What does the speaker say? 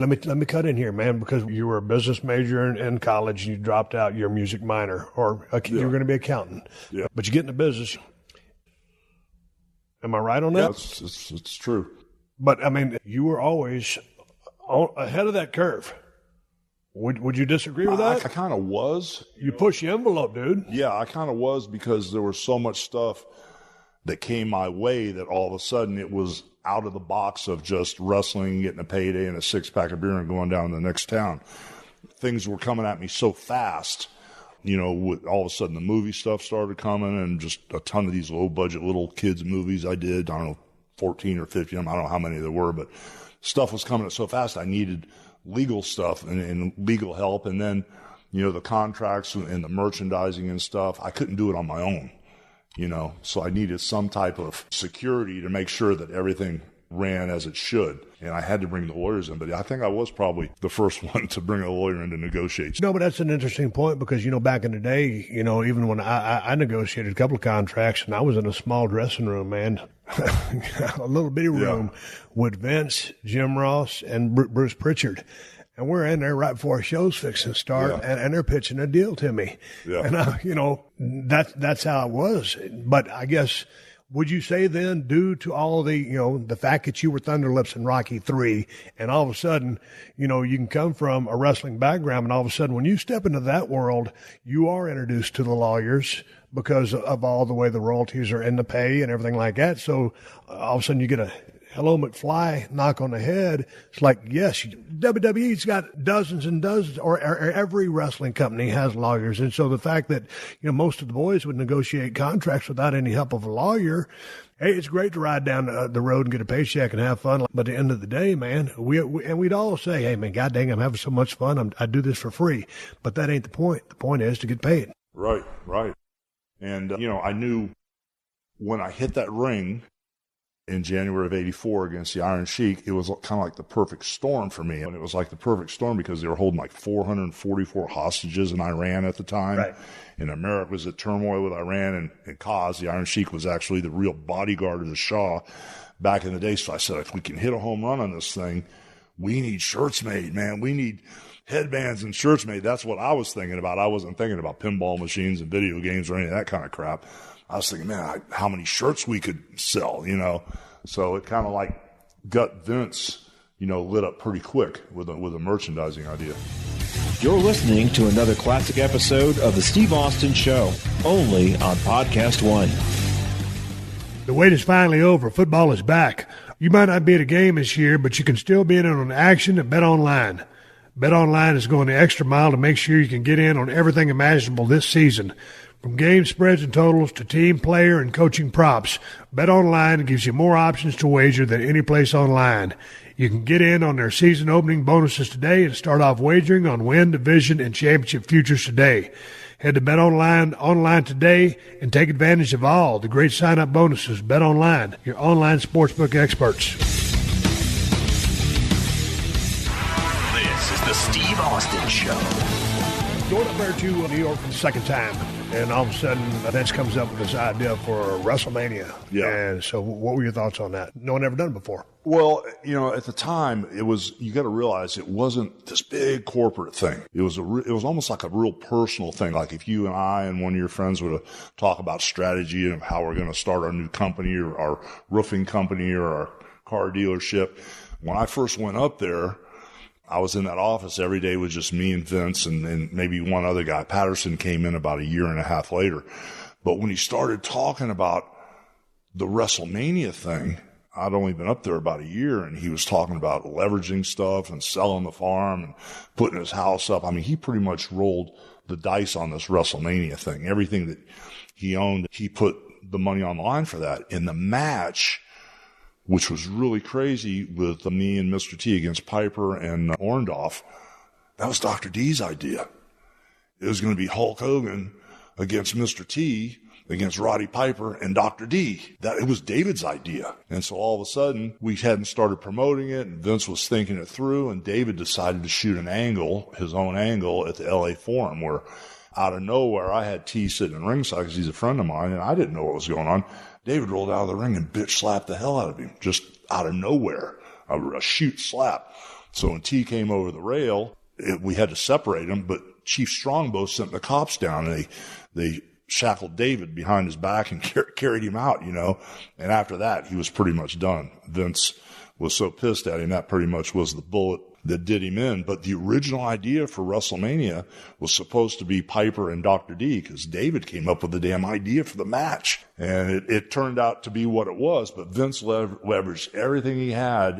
Let me cut in here, man, because you were a business major in college and you dropped out your music minor, or you were going to be an accountant. Yeah. But you get into business. Am I right on that? Yeah, it's true. But, I mean, you were always ahead of that curve. Would you disagree with that? I kind of was. You push the envelope, dude. Yeah, I kind of was, because there was so much stuff that came my way that all of a sudden it was out of the box of just wrestling, getting a payday and a six-pack of beer and going down to the next town. Things were coming at me so fast. All of a sudden the movie stuff started coming, and just a ton of these low-budget little kids movies I did. I don't know, 14 or 15. I don't know how many there were, but stuff was coming so fast I needed legal stuff and legal help. And then, the contracts and the merchandising and stuff, I couldn't do it on my own, so I needed some type of security to make sure that everything ran as it should. And I had to bring the lawyers in, but I think I was probably the first one to bring a lawyer in to negotiate. No, but that's an interesting point, because, back in the day, even when I negotiated a couple of contracts, and I was in a small dressing room, man, a little bitty room with Vince, Jim Ross, and Bruce Pritchard. And we're in there right before our show's fixing to start, and they're pitching a deal to me. Yeah. And, that's how it was. But I guess, would you say then, due to all the fact that you were Thunderlips in Rocky III, and all of a sudden, you can come from a wrestling background, and all of a sudden when you step into that world, you are introduced to the lawyers because of all the way the royalties are in the pay and everything like that. So all of a sudden you get a Hello McFly knock on the head. It's like, yes, WWE's got dozens and dozens, or every wrestling company has lawyers. And so the fact that, most of the boys would negotiate contracts without any help of a lawyer, hey, it's great to ride down the road and get a paycheck and have fun. But at the end of the day, man, we'd all say, hey, man, God dang, I'm having so much fun. I do this for free. But that ain't the point. The point is to get paid. Right. And, I knew when I hit that ring in January of 84 against the Iron Sheik, it was kind of like the perfect storm for me. And it was like the perfect storm because they were holding like 444 hostages in Iran at the time. Right. And America was at turmoil with Iran, and Kaz, the Iron Sheik, was actually the real bodyguard of the Shah back in the day. So I said, if we can hit a home run on this thing, we need shirts made, man. We need headbands and shirts made. That's what I was thinking about. I wasn't thinking about pinball machines and video games or any of that kind of crap. I was thinking, man, how many shirts we could sell, So it kind of like got Vince, lit up pretty quick with a merchandising idea. You're listening to another classic episode of The Steve Austin Show, only on Podcast One. The wait is finally over. Football is back. You might not be at a game this year, but you can still be in on the action at BetOnline. BetOnline is going the extra mile to make sure you can get in on everything imaginable this season. From game spreads and totals to team, player, and coaching props, BetOnline gives you more options to wager than any place online. You can get in on their season opening bonuses today and start off wagering on win, division, and championship futures today. Head to BetOnline online today and take advantage of all the great sign-up bonuses. BetOnline, your online sportsbook experts. This is the Steve Austin Show. Going up there to New York for the second time, and all of a sudden Vince comes up with this idea for WrestleMania. Yeah. And so what were your thoughts on that? No one ever done it before. Well, at the time, you got to realize it wasn't this big corporate thing. It was almost like a real personal thing. Like if you and I and one of your friends were to talk about strategy and how we're going to start our new company or our roofing company or our car dealership. When I first went up there, I was in that office every day with just me and Vince and maybe one other guy. Patterson came in about a year and a half later. But when he started talking about the WrestleMania thing, I'd only been up there about a year, and he was talking about leveraging stuff and selling the farm and putting his house up. I mean, he pretty much rolled the dice on this WrestleMania thing. Everything that he owned, he put the money on the line for that. In the match, which was really crazy with me and Mr. T against Piper and Orndorff, that was Dr. D's idea. It was going to be Hulk Hogan against Mr. T against Roddy Piper and Dr. D. It was David's idea. And so all of a sudden, we hadn't started promoting it, and Vince was thinking it through, and David decided to shoot an angle, his own angle, at the LA Forum, where out of nowhere, I had T sitting in ringside because he's a friend of mine, and I didn't know what was going on. David rolled out of the ring and bitch slapped the hell out of him, just out of nowhere, a shoot slap. So when T came over the rail, we had to separate him, but Chief Strongbow sent the cops down, and they shackled David behind his back and carried him out, you know. And after that, he was pretty much done. Vince was so pissed at him, that pretty much was the bullet that did him in. But the original idea for WrestleMania was supposed to be Piper and Dr. D, because David came up with the damn idea for the match. And it turned out to be what it was, but Vince leveraged everything he had